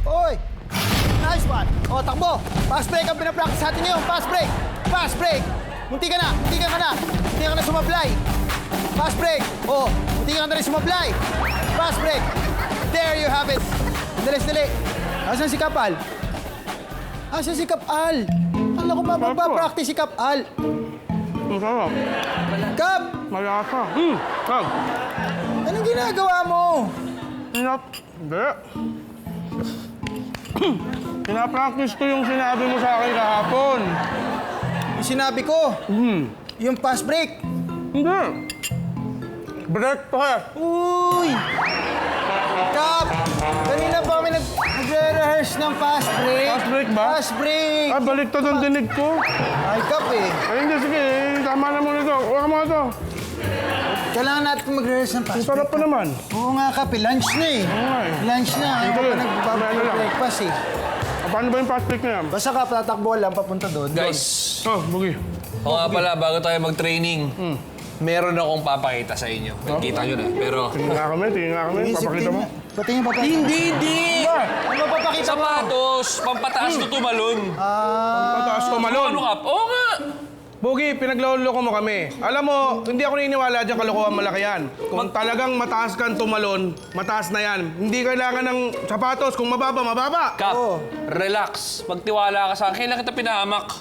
Oy! Nice one! O, takbo! Fast break ang pinapractice natin ngayon. Fast break! Fast break! Munti ka na! Munti ka na! Munti ka na sumablay! Fast break! O, munti ka na rin sumablay! Fast break! There you have it! Dalis-dali! Asan si Kapal? Asan si Kapal? Alam ko magpa-practice si Kapal. Ang sarap. Kap! Malasa. Kap. Anong ginagawa mo? Hindi. Pinapractice ko yung sinabi mo sa akin kahapon. Yung sinabi ko, yung fast break. Hindi. Break to eh. Uy! Kap! Kanina pa kami nagre-rehearse ng fast break. Fast break ba? Fast break! Ay, baliktad ang dinig ko. Ay, Kap eh. Ay, hindi. Sige. Tama na muna ito. Huwag mo ito. Kailangan natin mag-rehearse ng Ang fast sarap break. pa naman. Oo nga, Kap eh. Lunch na eh. Oo nga eh. Lunch na. Ayaw Ito ko yun. pa Ano lang. nag-breakfast eh. Paano ba yung fast break na yan? Basta Kap, tatakbo lang papunta doon. Guys, Oh, bugi. o nga pala, bago tayo mag-training, meron akong papakita sa inyo. Kita nyo na, pero... Tingin nga kami. Papakita mo. Patingin pa. Hindi! Ano papakita mo? Sapatos! Pampataas to tumalon! Pataas tumalon. Ano ka? Oo nga! Bogi, pinagloloko mo kami. Alam mo, hindi ako naniniwala dyan kalokohan malaki yan. Kung talagang mataas kang tumalon, mataas na yan. Hindi kailangan ng sapatos. Kung mababa, mababa. Kap, Oo. relax. Magtiwala ka sa akin. Kailan kita pinahamak?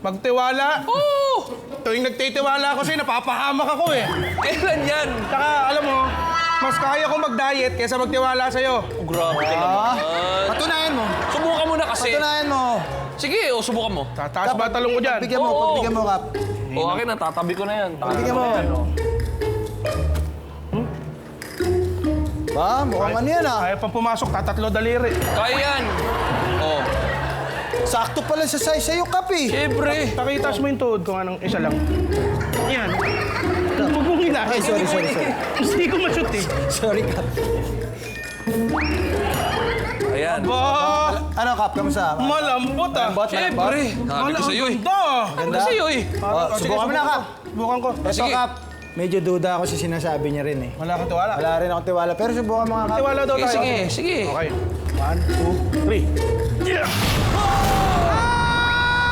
Magtiwala. Oo! Tuwing nagtitiwala ako sa'yo, napapahamak ako eh. Kailan yan? Saka, alam mo, mas kaya kong mag-diet kaysa magtiwala sa'yo. Oh, grabe ka naman. Patunayan mo. Subukan mo na kasi. Patunayan mo. Sige, subukan mo. Tataas ba talong ko dyan? Pagbigyan mo, Oo. pagbigyan mo, Kap. O, akin na, tatabi ko na yan. Pagbigyan mo. Ba, mukhang ano yan ah. Kaya pang pumasok, tatatlo daliri. Kaya yan. Oh, Sakto pala sa size sa'yo, Kap eh. siyempre. Pakitas mo yung tuhod ko anong isa lang. Yan. Huwag mong Ay, hinahin. sorry. Hindi ko ma-shoot eh. Sorry, Kap. Ayan. Ba, Ano, Kap? Kamusta? malambot ah. Malambot? Siyempre. Sabi ko sa'yo eh. Ganda. Sabi ko sa'yo eh. Oh, subukan mo na, Kap. Subukan ko. Ito, Sige. Kap. Medyo duda ako sa sinasabi niya rin eh. Wala kang tiwala. Wala rin akong tiwala. Pero subukan mo nga, Kap. Tiwala daw tayo. Sige. Okay. 1, 2, 3. Yeah!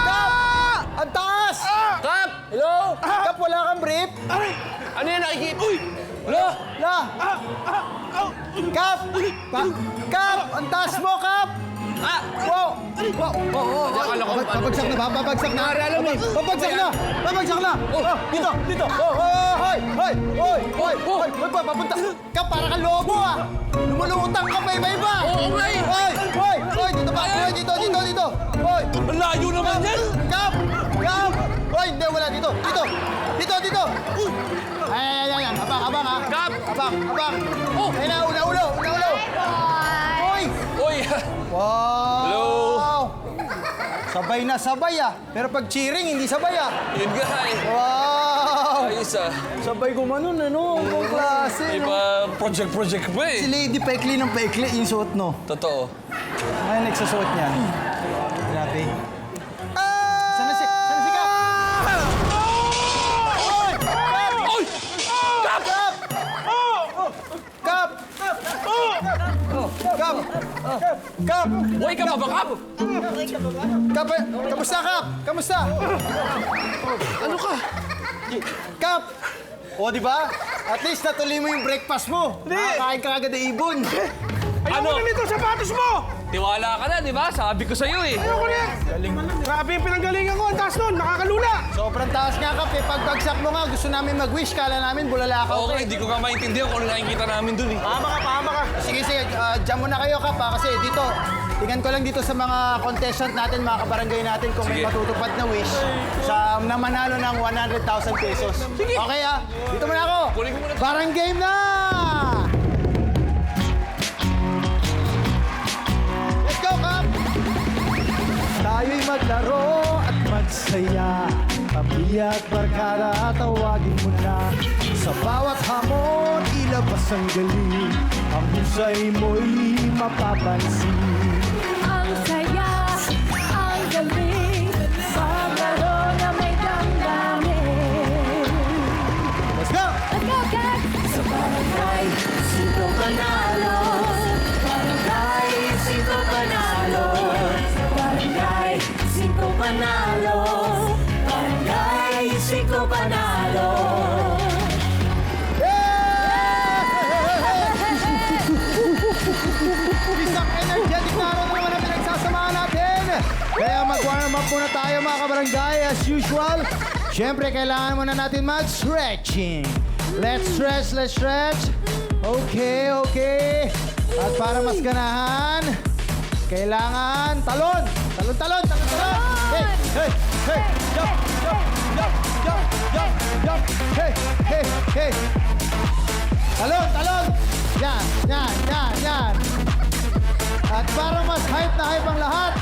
Kap! Ang taas! Kap! Hello? Kap, wala kang brief? Ano yan nakikita? Uy! Hello? La! Kap! Kap! Ang taas mo, Kap! Ah! Wow! Wow! Akala ko, Babagsak na ba? Babagsak na! Alam mo eh. Babagsak na! Babagsak na! Oh, dito! Hoy! Hoy! Papunta! Kap, para kang lobo ah! Lumulutang ka pa iba-iba! Oo nga eh. Hoy! Dito ba? Hoy, dito! Hoy! Ang layo naman yan! Kap! Hoy, hindi, wala. Dito! Ayan. Abang ha! Kap! Abang! Oh! Ayun na, ulo! Hoy! Uy! Wow! Hello? Sabay na sabay ah. Pero pag cheering, hindi sabay ah. Yun nga eh. Wow! Ayos ah. Sabay gumanon ano? Ang klase, no? Iba project pa Si eh. Lady Pekli ng Pekli, yung suot, no? Totoo. Ay, nagsusuot niyan. Grabe. Sana si Kap? Oy! Uy! Kap! Kap! Uy ka pa ba, Kap? Kap! Kamusta, Kap? Kamusta? Ano ka? Kap! O, di ba? At least natuloy mo yung breakfast mo. Nakakain ka agad ng ibon. Ayoko na nito, sapatos mo! Tiwala ka na, di ba? Sabi ko sa'yo eh. Ayoko na yan! Grabe yung pinanggalingan ko, ang taas nun, nakakalula! Sobrang taas nga, Kap. Eh, pagbagsak mo nga, gusto namin mag-wish. Kala namin bulalakaw Oo ka. nga, hindi ko nga maintindihan kung ano nakikita namin dun eh. Pahama ka! Sige, dyan muna kayo, Kap. Kasi dito, tingnan ko lang dito sa mga contestant natin, mga kabarangay natin, kung may Sige. matutupad na wish na manalo ng 100,000 pesos. Sige. Okay, dito muna ako. Kunin ko muna. Barang game na! Let's go, Kap! Tayo'y maglaro at magsaya. Tabi at barkada, tawagin mo na. Sa bawat hamon, ilabas ang galing. Ang husay mo'y mapapansin. Ang saya, ang galing, maglaro na may damdamin. Let's go! Nagkagat sa barangay, panalo. Barangay 5 panalo. Barangay 5 panalo. Barangay 5 panalo. Isang energetic na araw na naman ang pinagsasamahan natin. Kaya mag-warm up muna tayo mga kabarangay as usual. Siyempre, kailangan muna natin mag-stretching. Let's stretch. Okay. At para mas ganahan, kailangan talon. Hey. Jump. Hey. Talon. Yan. At para mas hype na hype ang lahat,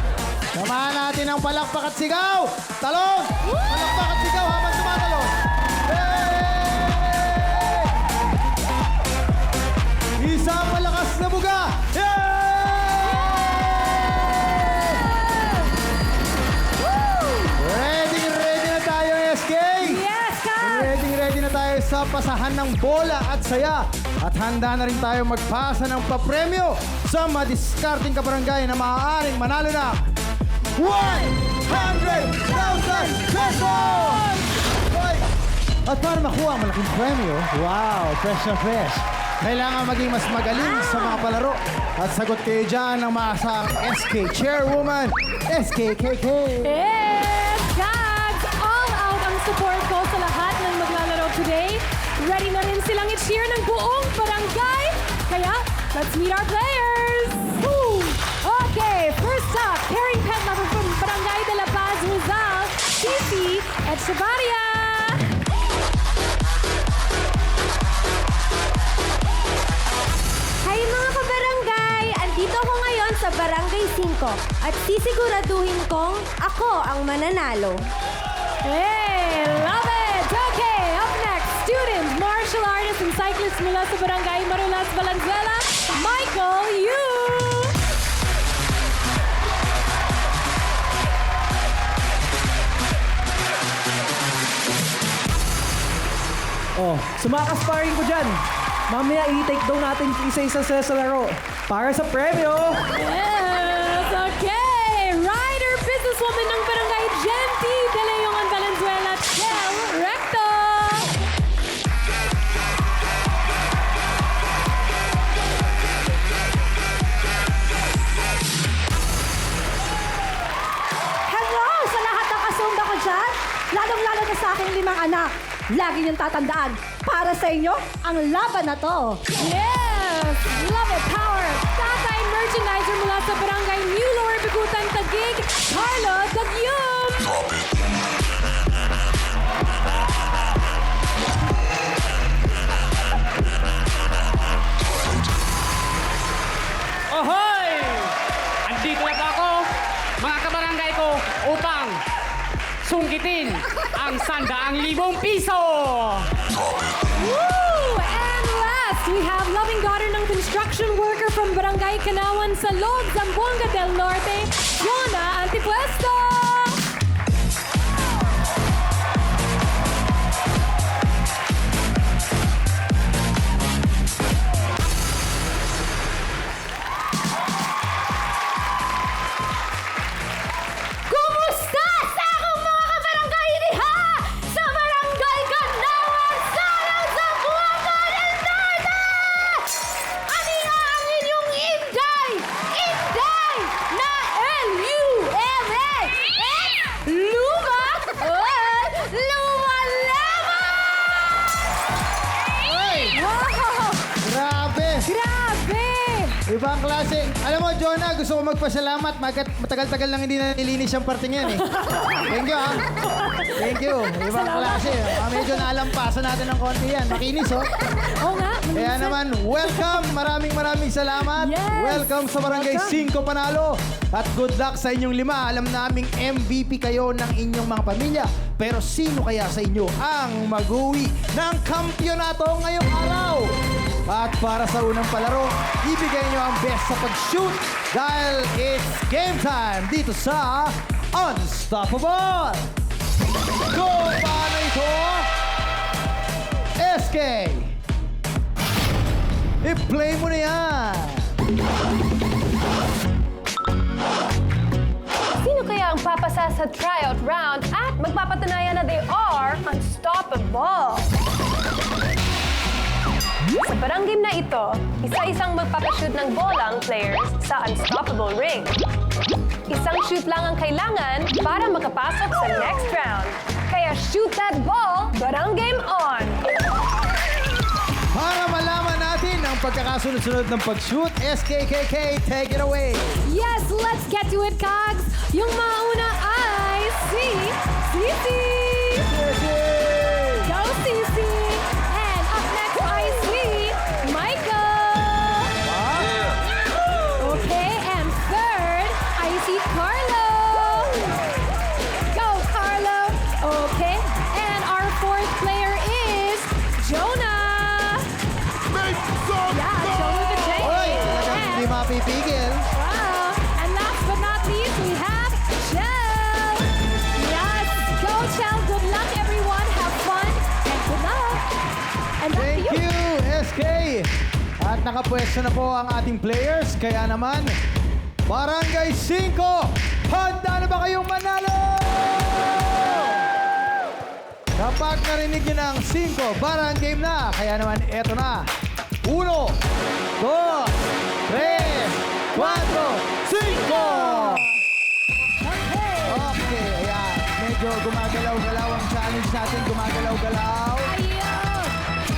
samahan natin ang palakpak at sigaw. Talon! Palakpak at sigaw habang tumatalon. Hey! Isang malakas na buga. Ready na tayo, SK? Yes, Kap! Ready na tayo sa pasahan ng bola at saya. At handa na rin tayo magpasa ng papremyo sa madiskarting kabarangay na maaaring manalo ng 100,000 pesos! Hoy! At para makuha ang malaking premyo, wow, fresh na fresh. Kailangan maging mas magaling sa mga palaro. At sagot kayo dyan ng maasang SK Chairwoman, SKKK. Yes, Gags! All out ang support ko sa lahat ng maglalaro today. Ready na rin silang i-cheer ng buong barangay. Kaya, let's meet our players! Woo! Okay, first up, carrying pet lover from Barangay de la Paz, Rizal, Cici Echevarria. Hi mga kabarangay! Andito ako ngayon sa Barangay 5 at sisiguraduhin kong ako ang mananalo. Hey, love it! Okay, up next, student, martial artist, and cyclist mula sa Barangay Marulas, Valenzuela, Michael Yu! Oh, sa mga kasparing ko dyan, mamaya i-take down natin isa-isa sa laro para sa premyo. Yes, okay! Rider, businesswoman ng Barangay Genti de Leon, Valenzuela, Chel Recto! Hello sa lahat ng kasumba ko dyan, lalong-lalo na sa aking 5 anak. Lagi niyong tatandaan, para sa inyo, ang laban na to. Yes! Love it, power! Tatay merchandiser mula sa Barangay New Lower Bigutan, Taguig, Carlo Dagyum! Ohoy! Andito na ako, mga kabarangay ko, upang sungkitin ang 100,000 piso! Woo! And last, we have loving daughter ng construction worker from Barangay Kanawan sa Loob, Zamboanga del Norte, Jonah Antipuesto! Kumusta sa akong mga kabarangay diha? Sa Barangay Kanawan, Sarang, Zamboanga del Norte! Ani ang inyong Inday na L-U-M-A! Luma! Luma-lama! Wow! Grabe! Grabe! Ibang klase. Alam mo, Jonah, gusto ko magpasalamat. Matagal-tagal lang hindi na nilinis yung parting yan eh. Thank you, ha? Thank you. Ibang klase. Medyo naalampasan natin ng konti yan. Makinis, oh. Oo nga. Kaya naman, welcome. Maraming salamat. Yes. Welcome sa Barangay 5 Panalo. At good luck sa inyong 5. Alam naming MVP kayo ng inyong mga pamilya. Pero sino kaya sa inyo ang mag-uwi ng kampyonato ngayong araw? At para sa unang palaro, ibigay nyo ang best sa pag-shoot dahil it's game time dito sa Unstoppable! Go! Paano ito? SK! I-play mo na yan. Sino kaya ang papasa sa tryout round at magpapatunayan na they are unstoppable? Sa parang game na ito, isa-isang magpapashoot ng bola ang players sa unstoppable ring. Isang shoot lang ang kailangan para makapasok sa next round. Kaya shoot that ball, barang game on! Para malaman natin ang pagkakasunod-sunod ng pag-shoot, SKKK, take it away. Yes, let's get to it, Cogs! Yung mauna ay si Sisi! Go, Sisi! And up next ay si Michael! Okay, and third ay si Carlo! Go, Carlo! Okay, and our fourth player is Jonah! Yeah, Jonah the J! Oy, talagang hindi And- mapipigil. Wow! And last but not least, we have Chell! Yes! Go, Chell! Good luck, everyone! Have fun! And good luck! And back Thank to you! you, SK. At nakapwesto na po ang ating players. Kaya naman, Barangay 5, handa na ba kayong manalo? Kapag narinig nyo ng 5, barang game na. Kaya naman, eto na. 1, 2, 3, 4, 5! Okay, ayan. Medyo gumagalaw-galaw ang challenge natin. Gumagalaw-galaw. Ayun!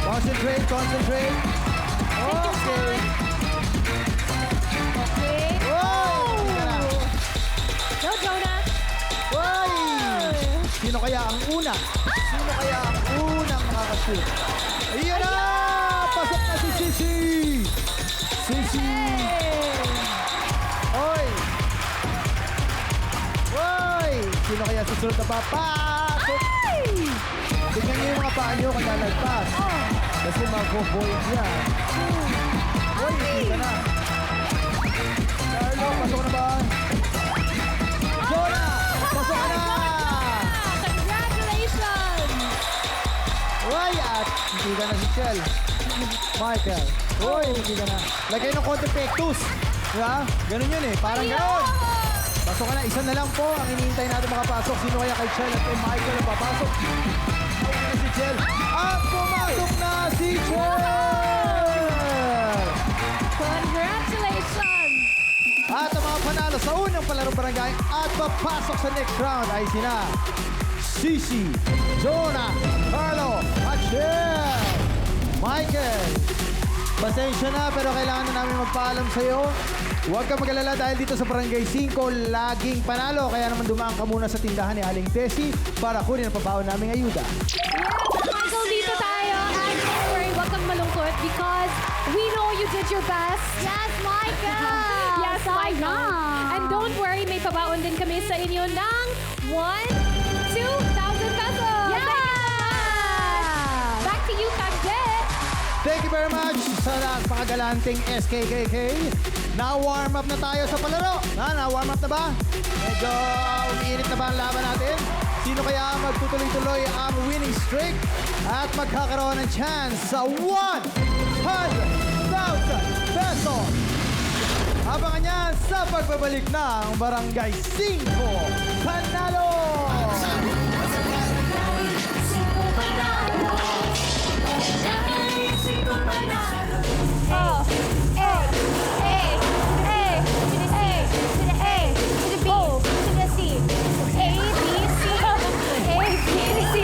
Concentrate, concentrate. Okay. Okay. Wow! Tingnan na. Go, Jonah! Wow! Sino kaya ang una? Sino kaya ang unang makakashoot? Ayan na! Pasok na si Sisi! Sisi! Oy! Oy! Sino kaya susunod na papasok? Tingnan niyo yung mga paa niyo kung lalagpas. Kasi mag-void yan. Oy! Dito na! Carlo, pasok na ba? Jonah! Pasok ka na! Congratulations! Uy, at hindi ka na si Chel. Michael. Uy, hindi ka na. Lagay ng konti pectus. Diba? Ganun yun eh. Parang ganun. Pasok ka na. Isa na lang po ang hinihintay natin makapasok. Sino kaya kay Chel at kay Michael ang papasok? Ay, na si Chel. At pumasok na si Chel! Congratulations! At ang mga panalo sa unang palarong barangay at papasok sa next round ay sina Sisi, Jonah, Carlo, at Chel. Michael, pasensya na pero kailangan na namin magpaalam sa'yo. Huwag ka mag-alala dahil dito sa Barangay 5, laging panalo. Kaya naman dumaan ka muna sa tindahan ni Aling Tessie para kunin ang pabaon naming ayuda. Yes, Michael, dito tayo. And don't worry, huwag kang malungkot because we know you did your best. Yes, Michael! Yes, Michael. And don't worry, may pabaon din kami sa inyo ng 2,000 pesos. Yeah! Back to you, Kagde. Thank you very much sa napakagalanting SKKK. Na-warm up na tayo sa palaro. Na-warm up na ba? Medyo umiinit na ba ang laban natin? Sino kaya ang magtutuloy-tuloy ang winning streak at magkakaroon ng chance sa 100,000 pesos? Abangan yan sa pagbabalik ng Barangay 5 Panalo! Oh, A, A, A, to the C, to the A, to the B, to the C, A, B, C, A, B, C,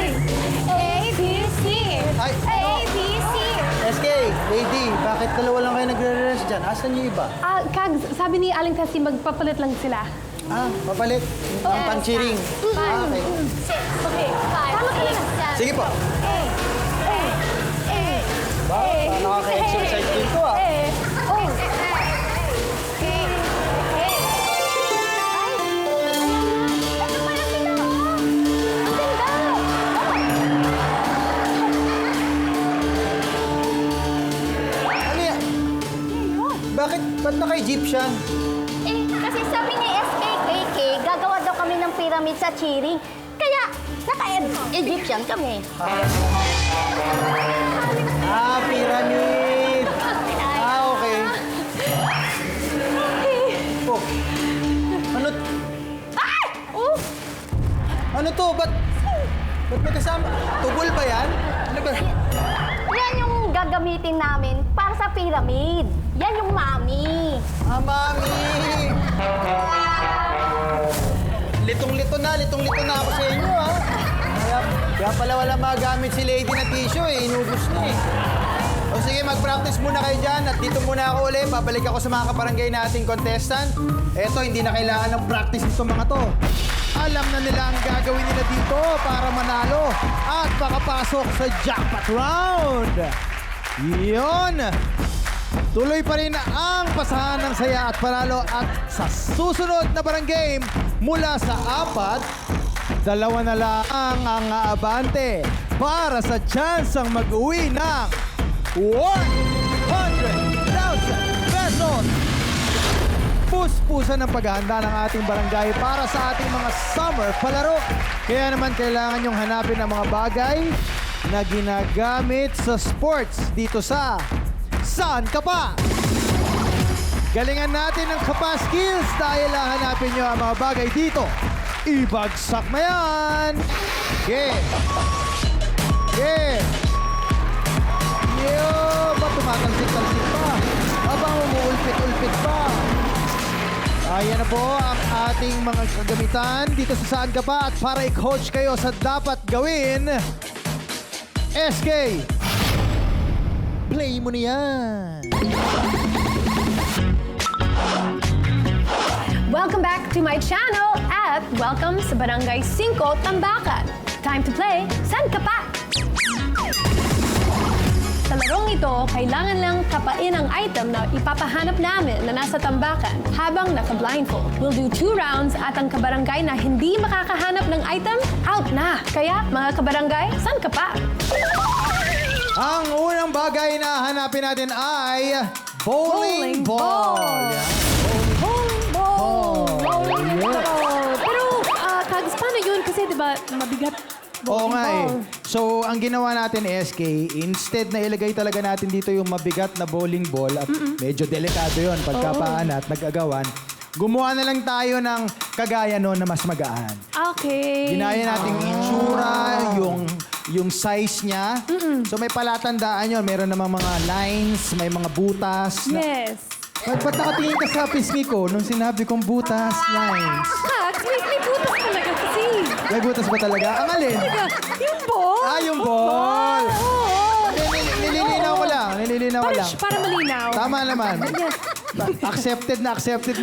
A, B, C, Ay, A, B, C. SK, lady, bakit dalawa lang kayo nagre-rest dyan? Asan yung iba? Kags, sabi ni Aling Tessie, magpapalit lang sila. Papalit. Ang panchiring. Okay. Okay, 5, 6, 7. Sige po. A, A, A, Ba, nakaka-exercise din to ah. A, O, A, A. Ay, ito pala sila, oh. Ano yan? Bakit? Ba't naka-Egyptian? Eh, kasi sabi ni SKKK, gagawa daw kami ng pyramid sa Chiri. Kaya, naka-Egyptian kami. Pyramid! Ay, Tubol ba yan? Ano ba? Yan yung gagamitin namin para sa pyramid. Yan yung mami. Ah, mami! Litong-lito na ako sa inyo, ha? Kaya pala wala magamit si lady na tissue, eh. Inubos na, eh. O sige, mag-practice muna kayo dyan at dito muna ako ulit. Babalik ako sa mga kabarangay nating contestant. Eto, hindi na kailangan ng practice itong mga to. Alam na nila ang gagawin nila dito para manalo at makapasok sa jackpot round. Yun! Tuloy pa rin ang pasahan ng saya at panalo at sa susunod na barang game mula sa 4, 2 na lang ang aabante para sa chance ang mag-uwi ng 100,000 pesos. Puspusan ng paghahanda ng ating barangay para sa ating mga summer palaro. Kaya naman kailangan yung hanapin ang mga bagay na ginagamit sa sports dito sa Saan Ka Pa? Galingan natin ang kapa skills dahil hanapin nyo ang mga bagay dito. Ibagsak na yan! Okay. Okay. Yo! Ba't tumatalsik-talsik pa? Abang umuulpit-ulpit pa? Ayan na po ang ating mga kagamitan dito sa Saan Ka Pa at para i-coach kayo sa dapat gawin, SK, play mo na yan! Welcome back to my channel at welcome sa Barangay 5 Tambakan. Time to play Saan Ka Pa? Sa larong ito, kailangan lang kapain ang item na ipapahanap namin na nasa tambakan habang naka-blindfold. We'll do 2 rounds at ang kabarangay na hindi makakahanap ng item, out na! Kaya, mga kabarangay, Saan Ka Pa? Ang unang bagay na hanapin natin ay bowling ball. Bowling ball! Bowling ball! Pero, Kags, paano yun? Kasi, di ba, mabigat. Oo nga eh. So, ang ginawa natin, SK, instead na ilagay talaga natin dito yung mabigat na bowling ball at medyo delikado yon pagkapaan at nag-agawan, gumawa na lang tayo ng kagaya noon na mas magaan. Okay. Ginaya natin itsura, yung size niya. So, may palatandaan yon. Meron namang mga lines, may mga butas. Yes. Ba't nakatingin ka sa pisngi ko nung sinabi kong butas, lines? Kags, may butas talaga kasi. May butas ba talaga? Ang alin? Yung ball. Ah, yung ball! Oo. Nililinaw ko lang. Nililinaw ko lang. Para malinaw. Tama naman. Accepted na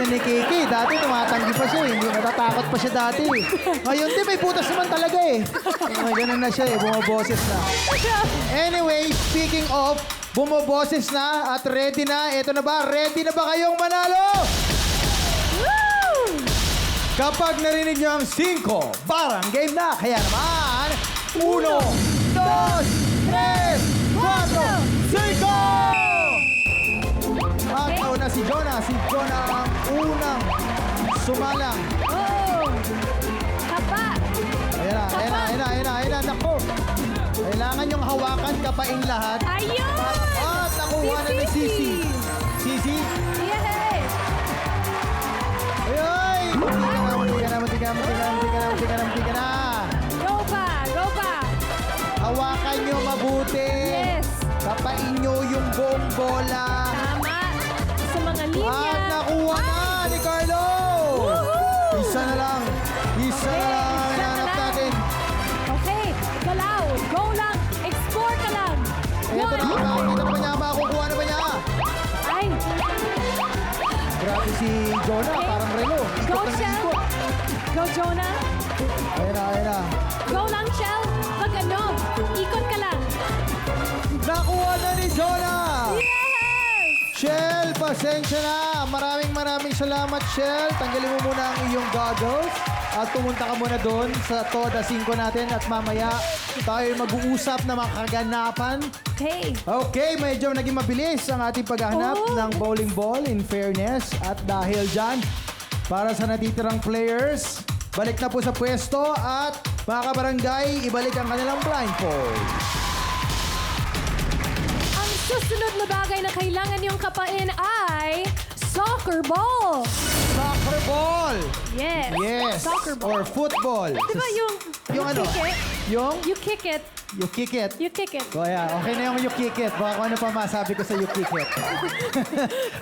ni Kiki. Dati tumatanggi pa siya eh. Hindi natatakot pa siya dati eh. Ngayon din may butas naman talaga eh. Ay, ganun na siya eh. Bumaboses na. Anyway, speaking of, bumaboses na at ready na. Ito na ba? Ready na ba kayong manalo? Kapag narinig nyo ang 5, barang game na. Kaya naman, 1, 2, 3, 4, 5! At nauna si Jonah. Si Jonah ang unang sumalang. Oh. Kapa. Ayan na. Naku. Kailangan yung hawakan kapain lahat. Ayun! At nakuha na ni Sisi. Sisi? Yes! Ay! Munti ka na. Go pa! Hawakan nyo mabuti. Yes! Kapain nyo yung buong bola. Tama! Sa mga linya. At nakuha na ni Carlo! Isa na lang ang hinahanap natin. Okay, galaw. Go lang. Explore ka lang. Ito na, makikita na ba niya? Makukuha na ba niya? Ay, Grabe si Jonah, parang relo. go, Shell. Go, Jonah. Ayan na. Go lang, Shell. Ikot ka lang. Nakuha na ni Jonah! Yes! Shell, pasensya na. Maraming salamat, Shell. Tanggalin mo muna ang iyong goggles at pumunta ka muna doon sa Toda 5 natin at mamaya tayo mag-uusap na mga kaganapan. Okay. Okay, medyo naging mabilis ang ating paghahanap ng bowling ball in fairness at dahil dyan, para sa natitirang players, balik na po sa pwesto at mga kabarangay, ibalik ang kanilang blindfold. Ang susunod na bagay na kailangan niyong kapain ay Soccer ball. Soccer ball. Yes. Yes. Soccer ball. Or football. Di ba yung Yung ano? kick it? Yung You kick it. you kick it. You kick it. O yeah, okay na yung you kick it. Baka kung ano pa masabi ko sa you kick it.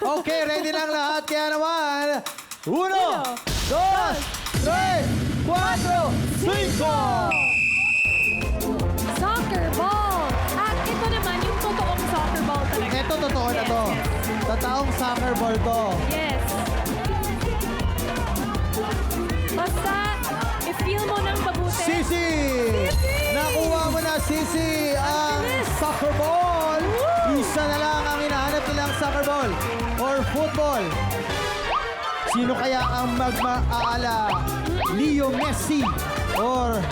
Okay, ready na ang lahat. Kaya naman, 1, 2, 3, 4, 5. Soccer ball. At ito naman yung totoong soccer ball talaga. Ito, totoo na to. Totoong soccer ball to. Yes. Basta, i-feel mo ng mabuti. Sisi! Nakuha mo na, Sisi, ang soccer ball. Isa na lang ang hinahanap nilang soccer ball or football. Sino kaya ang magmaala? Leo Messi or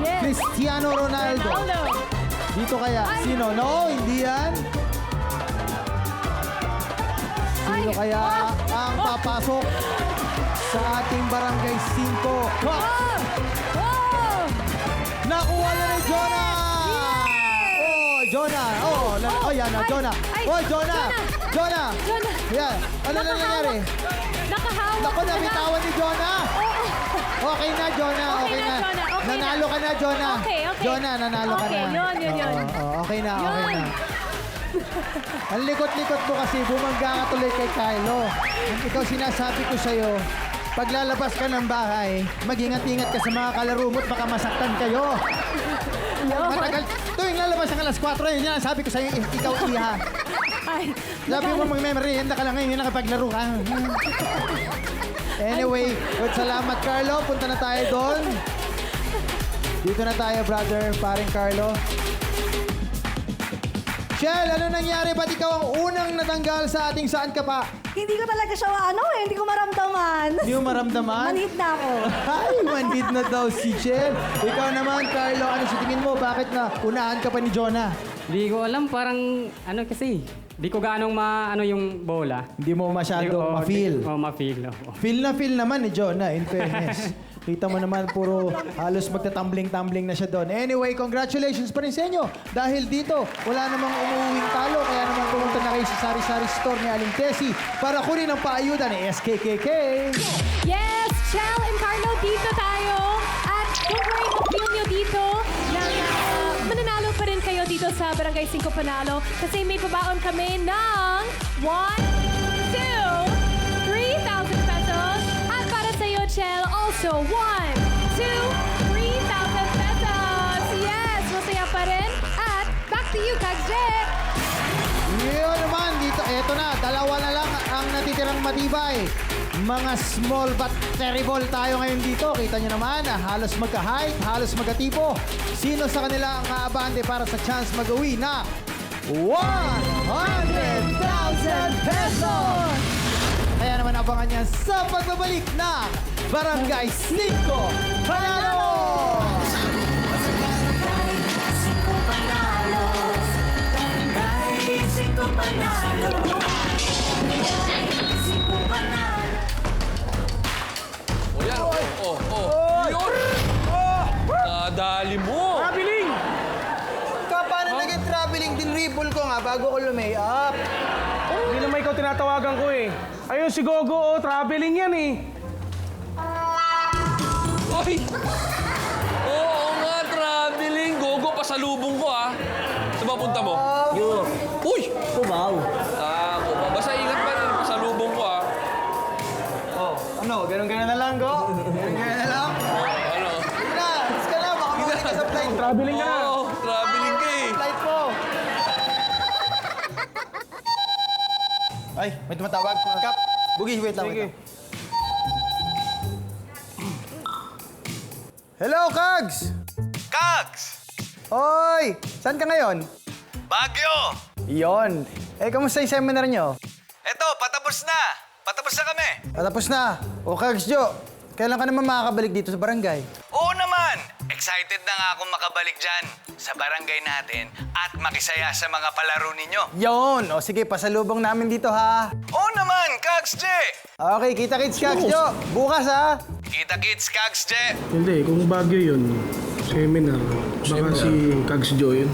Yes. Cristiano Ronaldo? Ronaldo. Dito kaya? Ay. Sino? No, hindi yan. Sino Ay. kaya ang papasok sa ating Barangay 5? Oh! Oh! Nakuha na ni Jonah! Oh, Jonah! Oh, yan na, Ay, Jonah! ay, Oh, Jonah! Jonah! Jonah. Yan. Ano na nangyari? Nakahawak Naku, ka na. nabitawan ni Jonah! Okay na, Jonah. Okay na, Jonah. Okay na. Nanalo ka na, Jonah. Okay. Jonah, nanalo ka na. Okay, yun. Okay na, okay Yun. na. Ang likot-likot mo kasi, bumangga ka tuloy kay Kylo. Ikaw sinasabi ko sa'yo, paglalabas ka ng bahay, mag-ingat-ingat ka sa mga kalaro mo at baka masaktan kayo. Matagal. Tuwing lalabas ang alas 4, yun yan, sabi ko sa'yo, ikaw iha. Ay, Sabi mo mag-memory, handa ka lang ngayon, nakapaglaro ka. Anyway, salamat Carlo, punta na tayo doon. Dito na tayo, brother, paring Carlo. Shell, ano nangyari? Ba't ikaw ang unang natanggal sa ating saan ka pa? Hindi ko talaga siya hindi ko maramdaman. Hindi mo maramdaman? Manhid na ako. Ay, manhid na daw si Shell. Ikaw naman, Carlo, ano sa tingin mo? Bakit na unahan ka pa ni Jonah? Di ko alam, parang ano kasi. Di ko ganong yung bola. Hindi mo masyado ma-feel. Ma-feel. Oo. Feel naman ni Jonah, in fairness. Kita mo naman, puro halos magtatumbling-tumbling na siya doon. Anyway, congratulations pa rin sa inyo. Dahil dito, wala namang umuuwing talo. Kaya naman pumunta na kayo sa Sari-Sari Store ni Aling Tessie para kunin ang paayuda ni SKKK. yes, Chel and Carlo, dito tayo. At don't worry, mag-feel nyo dito na mananalo pa rin kayo dito sa Barangay 5 Panalo kasi may pabaon kami ng 1, 2, 3,000 pesos. At para sa iyo, Chel, also 1, 2, 3,000 pesos. Yes, masaya pa rin. At back to you, Kagje. Yun naman, dito, eto na, dalawa na lang ang natitirang matibay. Mga small but terrible tayo ngayon dito. Kita nyo naman, halos magka-height, halos magka-tipo. Sino sa kanila ang aabante para sa chance mag-uwi na 100,000 pesos? Kaya naman abangan niya sa pagbabalik ng Barangay 5 Panalo! O yan, Yun! Nadali mo! Traveling! Paano naging traveling? Dinribble ko nga bago ko lumay-up. Hindi naman ikaw tinatawagan ko eh. Ayun si Gogo, traveling yan eh. Oy! Oo nga, traveling. Gogo, pasalubong ko ah. Saan ba punta mo? Uy! Wow. Kuba. Basta ingat ba rin. Pasalubong ko ah. Oh, ano? Ganun-ganun na lang, Go? Ganun-ganun na lang? Ano? Sige na, alis ka na. Baka mawala ka sa flight. Traveling ka na. Oo, traveling ka eh. Flight ko. Ay, may tumatawag. Kap, Bugi, wait lang. Sige. Wait lang. Hello, Kags! Kags! Hoy! Saan ka ngayon? Baguio! Iyon. Kamusta yung seminar nyo? Eto, patapos na! Patapos na kami! Patapos na. O, Kags Jo, kailan ka naman makakabalik dito sa barangay? Oo naman! Excited na nga akong makabalik dyan sa barangay natin at makisaya sa mga palaro ninyo. Yon! O, sige, pasalubong namin dito, ha? Oo naman, Kags J! Okay, kita-kits, Kags Jo. Bukas, ha? Kita-kits, Kags J! Hindi, kung Baguio yun, seminar. Baka si Kags Jo yun.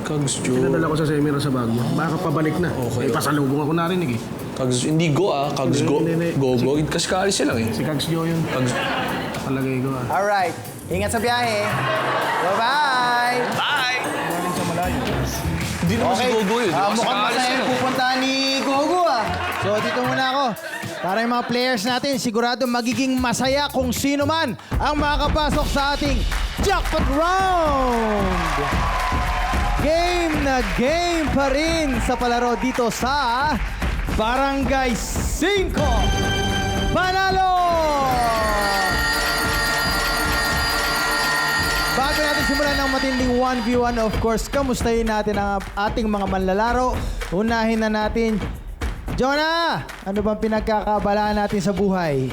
Kags Jo. Pinadala ko sa seminar sa Baguio. Baka pabalik na. Okay. Pasalubong ako narinig eh. Hindi go Kags go. Go. Kasi kaalis sila eh. Si Kags Joe yun. Palagay ko Alright. Ingat sa biyahe. Bye-bye! Bye! Galing sa malayo. Hindi naman si Gogo yun. Mukhang Kasi kaalis masaya sila. yung pupuntahan ni Gogo So, dito muna ako. Para yung mga players natin, sigurado magiging masaya kung sino man ang makakapasok sa ating jackpot round! Game na game pa rin sa palaro dito sa Barangay 5 Panalo! Bago natin simulan ng matinding 1v1, of course, kamustahin natin ang ating mga manlalaro. Unahin na natin. Jonah, ano bang pinagkakaabalahan natin sa buhay?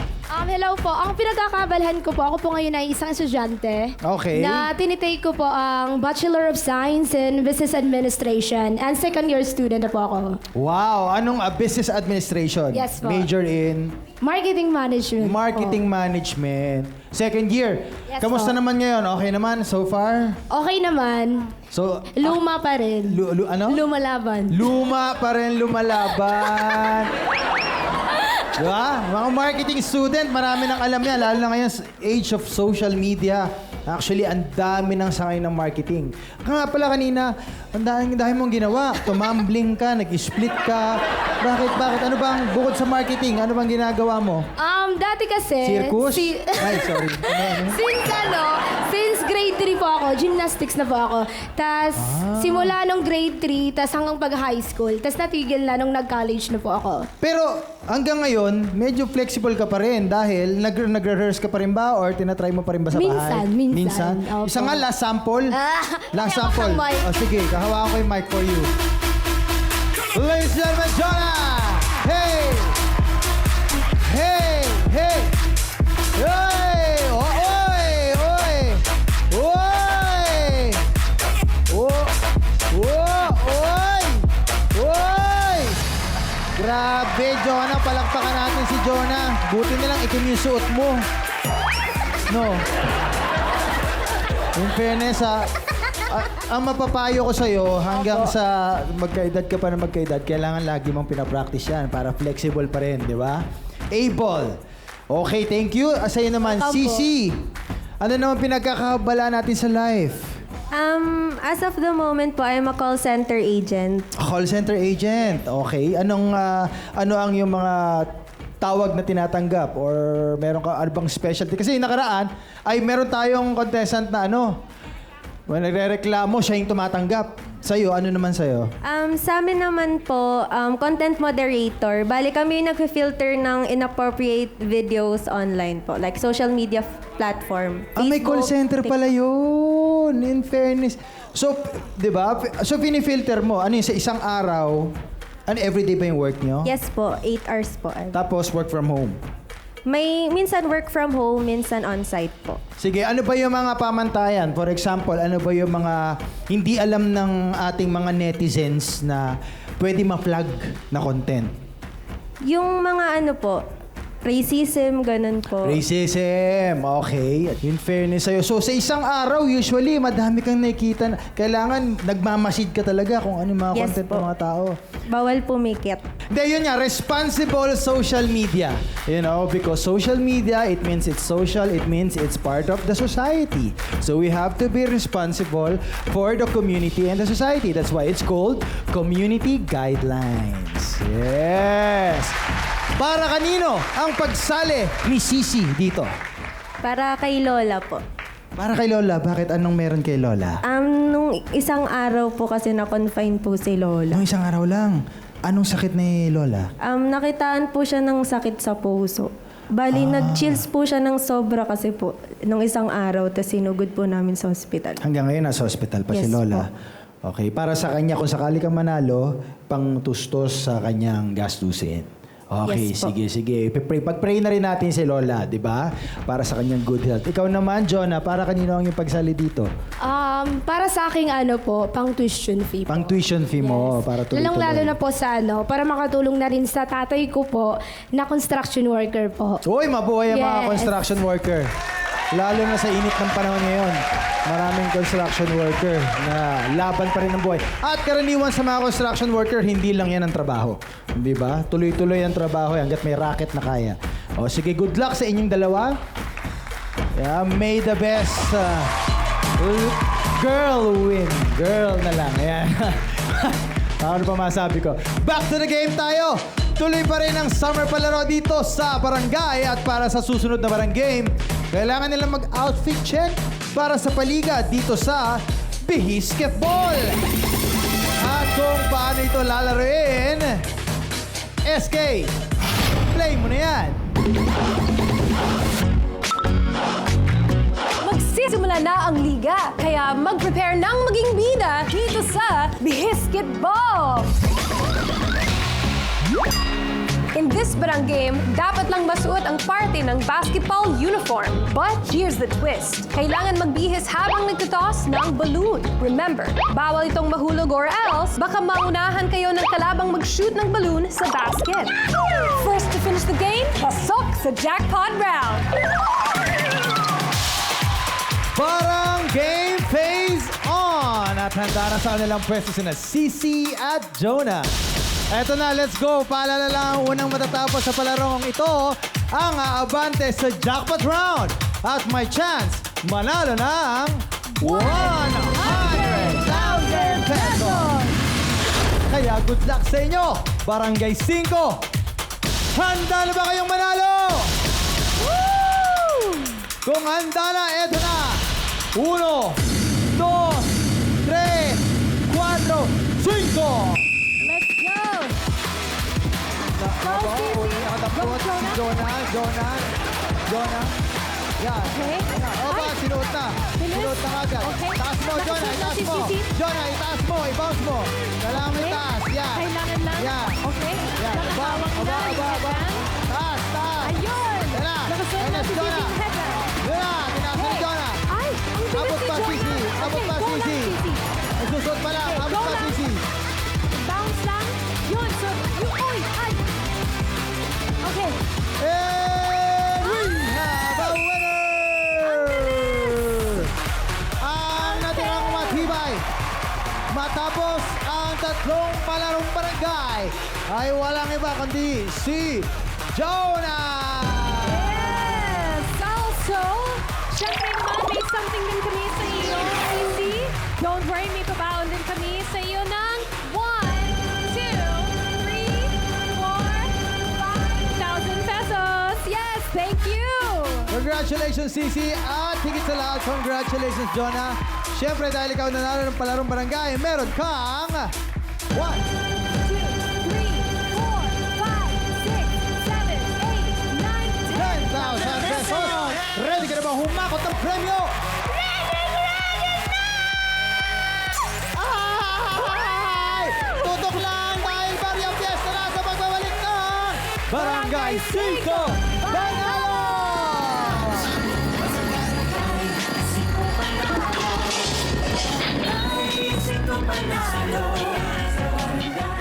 Hello po. Ang pinagkakaabalahan ko po, ako po ngayon ay isang estudyante. Okay. Na tinitake ko po ang Bachelor of Science in Business Administration and second year student na po ako. Wow, anong business administration? Yes po. Major in Marketing Management marketing po. management. Second year. Yes Kamusta po. naman ngayon? Okay naman so far? Okay naman. So, Luma pa rin. ano? Lumalaban. Luma pa rin lumalaban. Diba? Mga marketing student, marami nang alam yan. Lalo na ngayon sa age of social media. Actually, ang dami ng sakay ng marketing. Kaya nga pala kanina, ang dami mong ginawa. Tumambling ka, nag-split ka. Bakit? Ano bang, bukod sa marketing, ano bang ginagawa mo? Dati kasi... Circus? Ay, sorry. Since grade 3 po ako, gymnastics na po ako. Tas simula nung grade 3, tas hanggang pag-high school. Tas natigil na nung nag-college na po ako. Pero hanggang ngayon, medyo flexible ka pa rin dahil nagre-rehearse ka pa rin ba or tinatry mo pa rin ba sa bahay? Minsan. Opo. Isa nga, last sample. Last hawak sample. ng mic. Sige, kahawakan ko yung mic for you. Ladies and gentlemen, Jonah! Hey! Hey! Hey! Hey! Oy! Oy! Oy! Oy! Oy! Grabe, Jonah. Palakpakan natin si Jonah. Buti na lang itim yung suot mo. No. In fairness, ang mapapayo ko sa'yo, hanggang sa magkaedad ka pa na magkaedad, kailangan lagi mong pinapractice yan para flexible pa rin, di ba? Able. Okay, thank you. Sa'yo naman, Cici. Ano naman pinagkakabala natin sa life? As of the moment po, I'm a call center agent. Call center agent. Okay. Ano ang yung mga tawag na tinatanggap or meron ka ano bang specialty? Kasi yung nakaraan ay meron tayong contestant na when nagrereklamo, siya yung tumatanggap. Sa'yo, ano naman sa'yo? Sa amin naman po, content moderator. Bali kami yung nag-filter ng inappropriate videos online po. Like social media platform. May call Facebook, center TikTok. pala yun. In fairness. So, di ba? So, pinifilter mo. Ano yung sa isang araw? Ano, everyday ba yung work nyo? Yes po, 8 hours po. Tapos, work from home. May minsan work from home, minsan on-site po. Sige, ano ba yung mga pamantayan? For example, ano ba yung mga hindi alam ng ating mga netizens na pwede ma-flag na content? Yung mga ano po, racism, ganun po. Racism, okay. At in fairness sa'yo. So, sa isang araw, usually, madami kang nakikita. Kailangan, nagmamasid ka talaga kung ano yung mga Yes content po. ng mga tao. Bawal pumikit. Hindi, yun nga, responsible social media. You know, because social media, it means it's social, it means it's part of the society. So we have to be responsible for the community and the society. That's why it's called Community Guidelines. Yes! Para kanino ang pagsali ni Cici dito? Para kay Lola po. Para kay Lola, bakit anong meron kay Lola? Nung isang araw po kasi na-confine po si Lola. Nung isang araw lang, anong sakit ni Lola? Nakitaan po siya ng sakit sa puso. Bali, nag-chills po siya ng sobra kasi po nung isang araw, tapos sinugod po namin sa hospital. Hanggang ngayon, nasa hospital pa si Yes Lola. Okay, para sa kanya, kung sakali kang manalo, pang tustos sa kanyang gastusin. Okay, Yes po. sige. Pag-pray na rin natin si Lola, di ba? Para sa kanyang good health. Ikaw naman, Jonah, para kanino ang iyong pagsali dito? Para sa aking pang tuition fee po. Pang tuition fee mo, para tuloy-tuloy. Lalo na po sa para makatulong na rin sa tatay ko po na construction worker po. Uy, mabuhay ang mga Yes. construction worker. Lalo na sa init ng panahon ngayon. Maraming construction worker na laban pa rin ang buhay. At karaniwan sa mga construction worker, hindi lang yan ang trabaho. Di ba? Tuloy-tuloy ang trabaho hanggat may racket na kaya. O sige, good luck sa inyong dalawa. Yeah, may the best girl win. Girl na lang. Ayan. Ano pa masabi ko? Back to the game tayo! Tuloy pa rin ang summer palaro dito sa barangay at para sa susunod na barang game, kailangan nilang mag-outfit check para sa paliga dito sa Bihisketball. At kung paano ito lalaroin, SK, play mo na yan. Magsisimula na ang liga, kaya mag-prepare ng maging bida dito sa Bihisketball! In this barang game, dapat lang masuot ang parte ng basketball uniform. But here's the twist. Kailangan magbihis habang nagtotoss ng balloon. Remember, bawal itong mahulog or else baka maunahan kayo ng kalabang mag-shoot ng balloon sa basket. First to finish the game, pasok sa jackpot round. Parang game phase on! At handa na sa kanilang pwesto sina Cici at Jonah. Eto na, let's go! Paalala lang ang unang matatapos sa palarong ito ang aabante sa jackpot round. At may chance manalo ng 100,000 pesos! Kaya good luck sa inyo, Barangay 5! Handa na ba kayong manalo? Woo! Kung handa na, eto na! 1, 2, 3, 4, 5! Let's go! Go, Cici! Go, Jonah! Jonah. Yan. Okay. Oba, sinuot na. Bilis. Sinuot na agad. Okay. Taas mo, Jonah. Nakasuot na Itaas si mo. Cici. Jonah, itaas mo. I-bounce mo. Kailangan mo Okay. itaas. Yan. Kailangan lang? Yan. Okay. Yan. Nakahawak Aba, na yung aba. headband. Taas, taas. Ayun! Yan na. Nakasuot Yan na na, si Cici Jonah. yung headband. Yan na. Tinaas na ni Hey. Jonah. Ay! Ang bilis Abot ni pa, Jonah. Cici. Abot pa, Okay, go lang, Cici. Cici. Ay, susot pa lang. Okay, Abot go pa, lang. Cici. Bounce lang. Yun. So, uy! Ay! Okay. And we have a winner! Ang natirang matibay matapos ang tatlong palarong barangay ay walang iba kundi si Jonah! Yes! Also, syempre naman, may something din kami sa iyo, Cindy. Don't worry, may pabaon din kami sa iyo ng 1, 2, 3, 4, 5,000 pesos. Yes, thank you! Congratulations, Cici! At higit sa lahat, congratulations, Jonah! Siyempre, dahil ikaw nanalo ng palarong barangay, meron kang 1, 2, 3, 4, 5, 6, 7, 8, 9, 10,000 pesos! Ready ka na ba humakot ng premyo? Ay! Tutok lang dahil Barya Fiesta na sa pagbabalik ng Barangay 5 Panalo!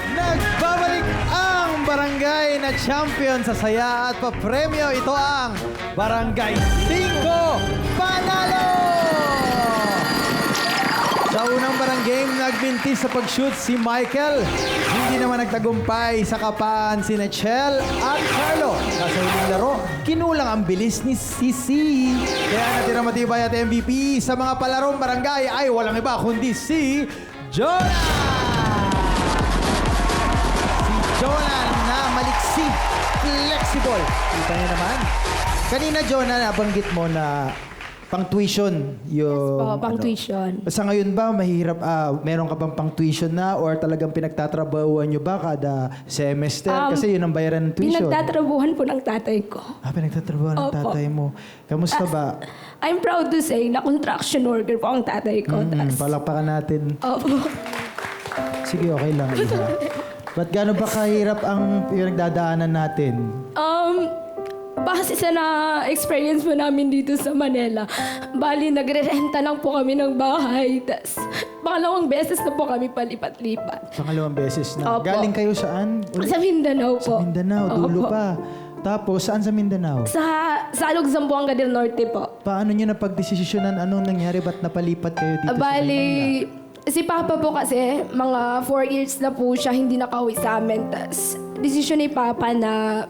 Nagbabalik ang barangay na champion sa saya at papremyo. Ito ang Barangay 5 Panalo! Sa unang barang game, nagmintis sa pag-shoot si Michael. Hindi naman nagtagumpay sa kapaan si Nechel at Carlo. Sa huling laro, kinulang ang bilis ni Cici. Kaya natira matibay at MVP sa mga palarong barangay ay walang iba kundi si Jonah! Jonah na maliksi, flexible. Kita niyo naman. Kanina, Jonah, nabanggit mo na pang-tuition yung... Yes po, pang-tuition. Sa ngayon ba, mahirap, meron ka bang pang-tuition na or talagang pinagtatrabahuan nyo ba kada semester? Kasi yun ang bayaran ng tuition. Pinagtatrabuhan po ng tatay ko. Pinagtatrabahuan ng Opo. tatay mo. Kamusta ba? I'm proud to say na construction worker po ang tatay ko. Palakpakan natin. Opo. Sige, okay lang. Ba't gano'n ba kahirap ang pinagdadaanan natin? Base sa na-experience mo namin dito sa Manila, bali nagre-renta lang po kami ng bahay. Tas, pangalawang beses na po kami palipat-lipat. Pangalawang beses na. Opo. Galing kayo saan? Sa Mindanao po. Sa Mindanao, dulo Opo. pa. Tapos, saan sa Mindanao? Sa Salog, Zamboanga del Norte po. Paano nyo napagdesisyonan? Anong nangyari? Ba't napalipat kayo dito sa Maynila? Bali, si Papa po kasi, mga 4 years na po siya hindi nakauwi sa amin. Tapos, desisyon ni Papa na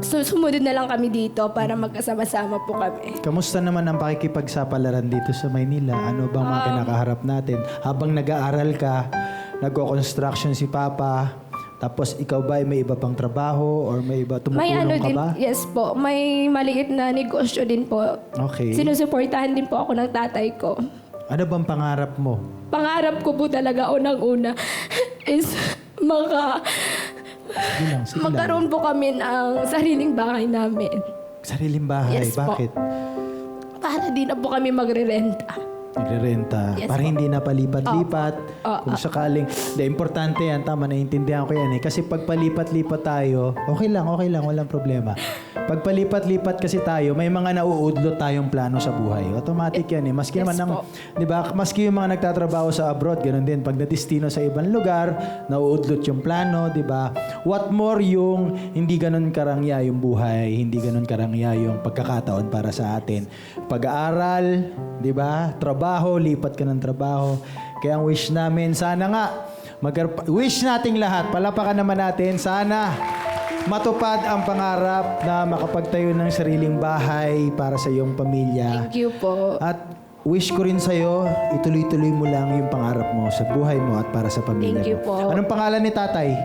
sumunod na lang kami dito para magkasama-sama po kami. Kamusta naman ang pakikipagsapalaran dito sa Maynila? Ano bang mga kinakaharap natin? Habang nag-aaral ka, nagko-construction si Papa, tapos ikaw ba ay may iba pang trabaho or may iba tumutulong ka ba? Yes po, may maliit na negosyo din po. Okay. Sinusuportahan din po ako ng tatay ko. Ano bang pangarap mo? Pangarap ko po talaga unang-una is Sige lang. magkaroon po kami ng sariling bahay namin. Sariling bahay. Yes po. Bakit? Para di na po kami magre-renta. Nagrerenta. Yes Para po. hindi na palipat-lipat. Opo. Kung sakaling... importante yan. Tama, naiintindihan ko yan eh. Kasi pag palipat-lipat tayo, okay lang, walang problema. Pag palipat-lipat kasi tayo, may mga nauudlot tayong plano sa buhay. Automatic yan eh. Maski naman po. di ba? Maski yung mga nagtatrabaho sa abroad, ganun din. Pag nadistino sa ibang lugar, nauudlot yung plano, di ba? What more yung hindi ganun karangya yung buhay, hindi ganun karangya yung pagkakataon para sa atin. Pag-aaral, di ba? Trabaho, lipat ka ng trabaho. Kaya ang wish namin, sana nga, wish nating lahat, palapakan naman natin, sana matupad ang pangarap na makapagtayo ng sariling bahay para sa iyong pamilya. Thank you po. At wish ko rin sa'yo, ituloy-tuloy mo lang yung pangarap mo sa buhay mo at para sa pamilya Thank you mo. po. Anong pangalan ni tatay?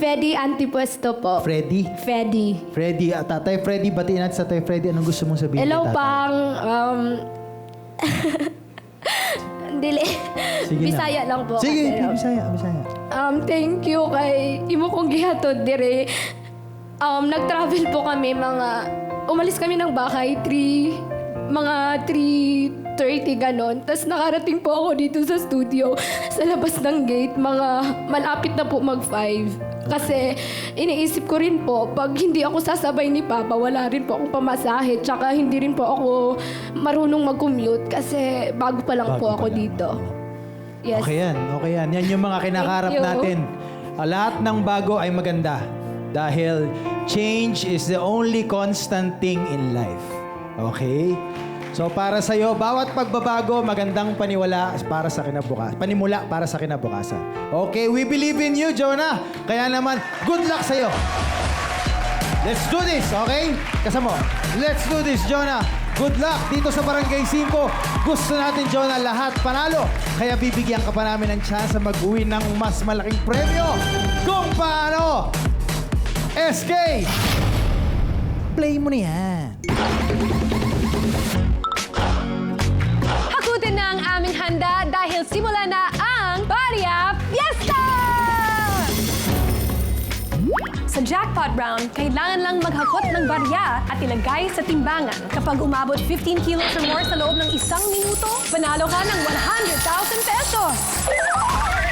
Freddy Antipuesto po. Freddy? Freddy. Freddy. Tatay Freddy, batiin natin sa tatay Freddy. Anong gusto mong sabihin Hello kay tatay? pang... Dili. Sige Bisaya lang po. Sige, kasi, Bisaya. thank you kay imo kong gihatod dire. Nag-travel po kami umalis kami ng bahay mga 3:30 ganon. Tapos nakarating po ako dito sa studio sa labas ng gate malapit na po mag-5. Kasi iniisip ko rin po, pag hindi ako sasabay ni Papa, wala rin po akong pamasahe. Tsaka hindi rin po ako marunong mag-commute kasi bago pa lang po ako dito. Yes. Okay yan. Yan yung mga kinakarap Thank you. natin. Lahat ng bago ay maganda. Dahil change is the only constant thing in life. Okay? So para sa'yo, bawat pagbabago, magandang panimula para sa kinabukasan. Okay, we believe in you, Jonah. Kaya naman, good luck sa'yo. Let's do this, okay? Kasama mo. Let's do this, Jonah. Good luck dito sa Barangay 5. Gusto natin, Jonah, lahat panalo. Kaya bibigyan ka pa namin ng chance na mag-uwi ng mas malaking premyo. Kung paano? SK! Play mo na yan. Hakutin na ang aming handa dahil simula na ang Barya Fiesta! Sa jackpot round, kailangan lang maghakot ng barya at ilagay sa timbangan. Kapag umabot 15 kilos or more sa loob ng 1 minuto, panalo ka ng 100,000 pesos!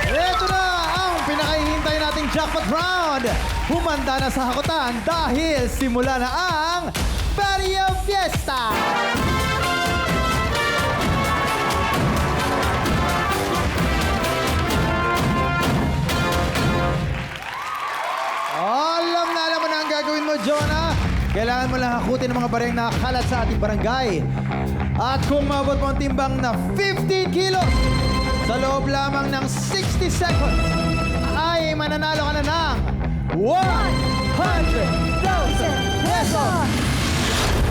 Ito na ang pinakahihintay nating jackpot round. Humanda na sa hakutan dahil simula na ang Barya Fiesta! Alam na ang gagawin mo, Jonah. Kailangan mo lang hakutin ang mga bariyang nakakalat sa ating barangay. At kung maabot mo ang timbang na 15 kilos sa loob lamang ng 60 seconds, ay mananalo ka na ng 100,000 pesos!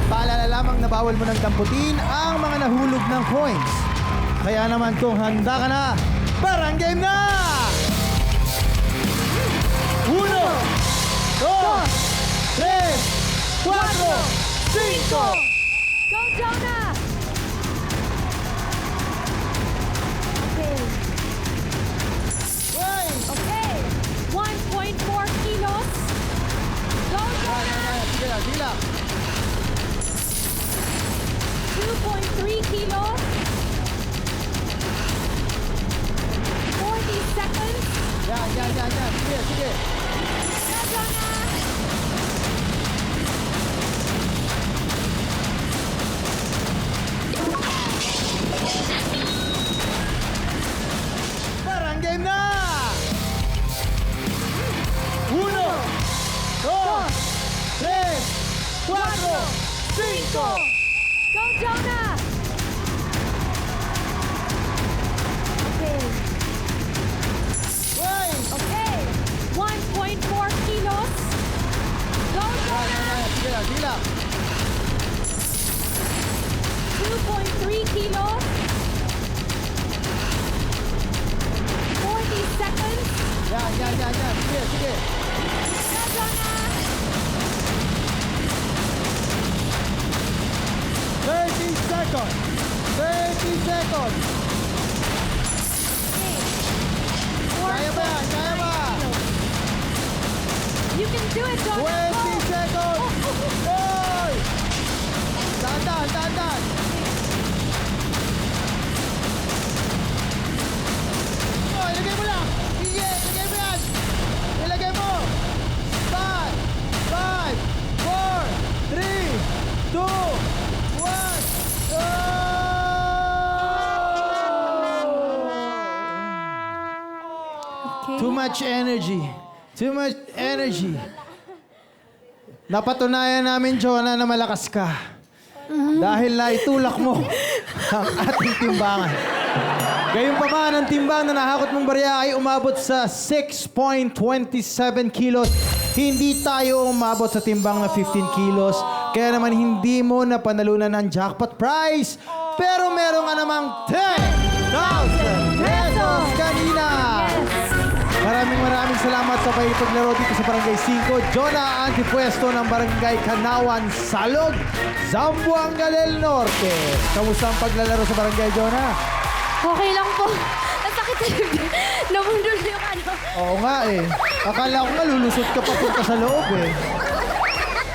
Paalala lamang na bawal mo nang damputin ang mga nahulog ng coins. Kaya naman kung handa ka na, parang game na! 1, 2, 3, 4, 5! Go, Jonah! Okay. 1.4 kilos. Go, Jonah! Sige lang. 2.3 kilos. 40 seconds. Yan. Sige. Go, Jonah! Parang game na! 1, 2, 3, 4, Go, Jonah! Okay. Okay. 1.4 kilos. Go, Jonah! Sige lang, sige lang. 2.3 kilos. 40 seconds. Yan. Sige, sige. Go, Jonah! 30 seconds. 30 seconds. Kaya ba yan? Kaya ba? You can do it, Jonah! 20 seconds. Hoy! Dahan. Oh, ilagay mo lang. Sige, ilagay mo yan. Ilagay mo. 5, 4, 3, 2, 1. Too much energy. Too much energy. Napatunayan namin, Jonah, na malakas ka. Dahil naitulak mo ang ating timbangan. Gayunpaman, ang timbang na nahakot mong barya ay umabot sa 6.27 kilos. Hindi tayo umabot sa timbang na 15 kilos. Kaya naman hindi mo napanalunan ng jackpot prize. Pero meron ka namang 10,000 pesos kanina. Maraming salamat sa pakipaglaro dito sa Barangay 5. Jonah Antipwesto ng Barangay Kanawan, Salog, Zamboanga del Norte. Kamusta ang paglalaro sa Barangay, Jonah? Okay lang po. Nasakit sa libig. Nabundol yung ano. Oo nga eh. Akala ko nga lulusot ka papunta sa loob eh.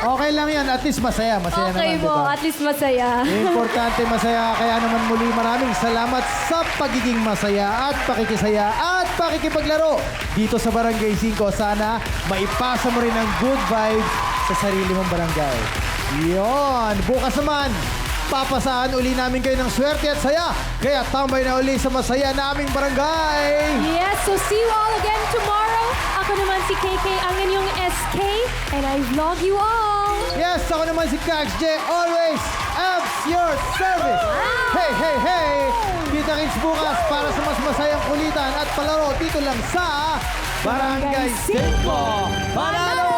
Okay lang yan. At least masaya. Masaya Okay naman, po, diba? at least masaya. Importante masaya. Kaya naman muli maraming salamat sa pagiging masaya at pakikisaya at pakikipaglaro dito sa Barangay 5. Sana maipasa mo rin ang good vibes sa sarili mong barangay. Yon. Bukas naman, papasahan uli namin kayo ng swerte at saya. Kaya tambay na uli sa masaya naming barangay. Yes, so see you all again tomorrow. Ako naman si KK, ang inyong SK, and I vlog you all. Yes, ako naman si Kax J. Always abs your service. Hey. Kita-kits bukas para sa mas masayang kulitan at palaro dito lang sa Barangay 5. Panalo